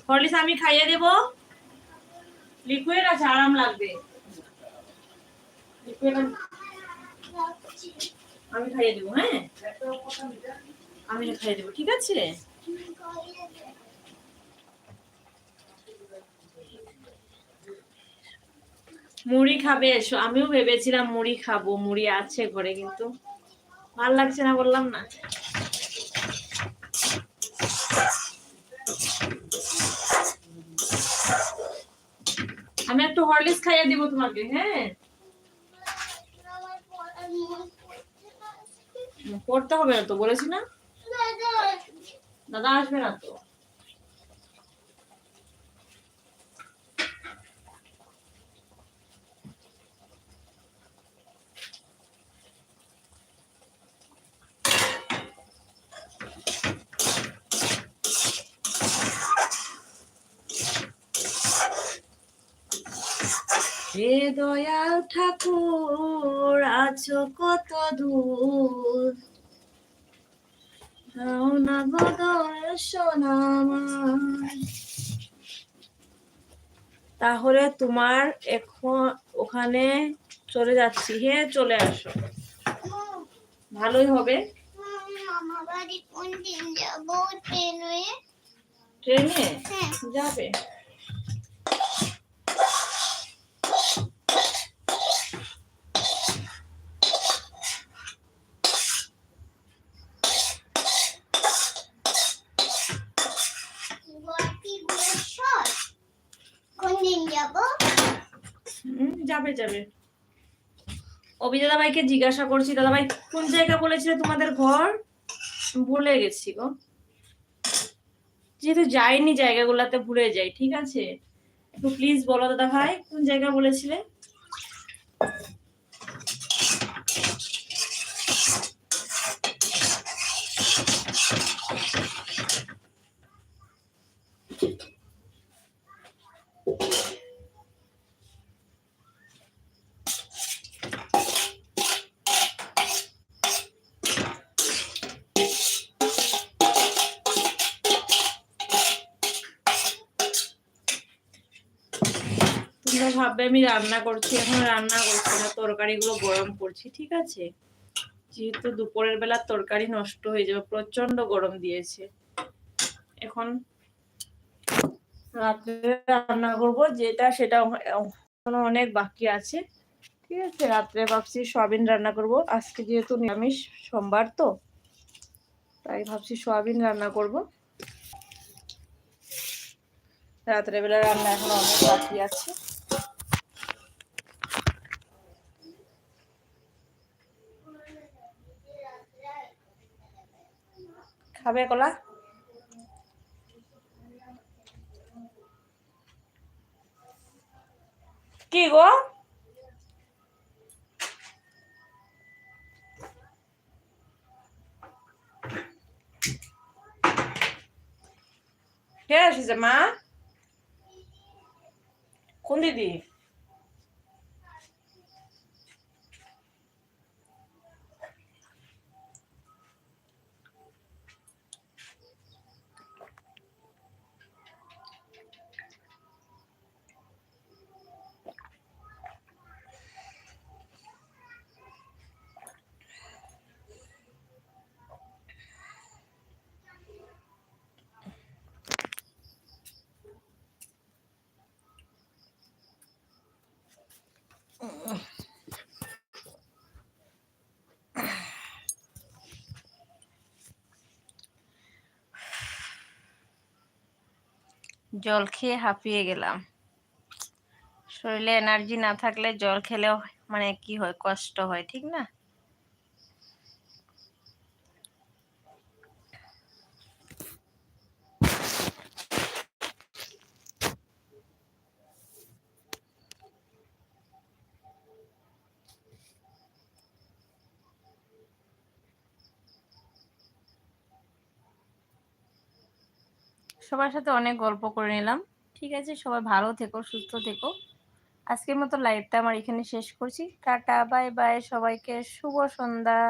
Horlicks আমি খাইয়ে দেব, liquid আছে, আরাম লাগবে। আমি খাইয়ে দেবো, হ্যাঁ আমি খাইয়ে দেবো, ঠিক আছে। মুড়ি খাবে এসো, আমিও ভেবেছিলাম মুড়ি খাবো, মুড়ি আছে ঘরে, কিন্তু ভাল লাগছে না, বললাম না। আমি একটু হরলিক্স খাইয়ে দিব তোমাকে, হ্যাঁ। পড়তে হবে না তো, বলেছি না, দাদা আসবে না তো। হে দয়াল ঠাকুর আছো কত দূর, দাও না বদল সোনামার। তাহলে তোমার এখন ওখানে চলে যাচ্ছি, হ্যাঁ চলে আসো, ভালোই হবে। ট্রেনে যাবে? যাবে যাবে। অভি দাদাভাইকে জিজ্ঞাসা করছি, দাদাভাই কোন জায়গা বলেছিলে তোমাদের ঘর? ভুলে গেছি গো, যেহেতু যাইনি জায়গাগুলোতে ভুলে যাই, ঠিক আছে। একটু প্লিজ বলো দাদাভাই কোন জায়গা বলেছিলে। তোমরা ভাববে আমি রান্না করছি, এখন রান্না করছি না, তরকারিগুলো গরম করছি, ঠিক আছে। যেহেতু দুপুরের বেলা তরকারি নষ্ট হয়ে যাবে, প্রচন্ড গরম দিয়েছে। এখন রাত্রে রান্না করবো, যেটা সেটা অনেক বাকি আছে, ঠিক আছে। রাত্রে ভাবছি সয়াবিন রান্না করব, আজকে যেহেতু নিরামিষ সোমবার, তো তাই ভাবছি সয়াবিন রান্না করব। রাত্রে বেলা রান্না এখন অনেক বাকি আছে। খাবে কলা? কি গো, কে আসিছে মা? কোন দিদি? জল খেয়ে হাঁপিয়ে গেলাম। শরীরে এনার্জি না থাকলে জল খেলেও মানে কি হয়, কষ্ট হয়, ঠিক না। সবার সাথে অনেক গল্প করে নিলাম, ঠিক আছে। সবাই ভালো থেকো, সুস্থ থেকো। আজকের মতো লাইভটা আমার এখানে শেষ করছি। টাটা, বাই বাই, সবাইকে শুভ সন্ধ্যা।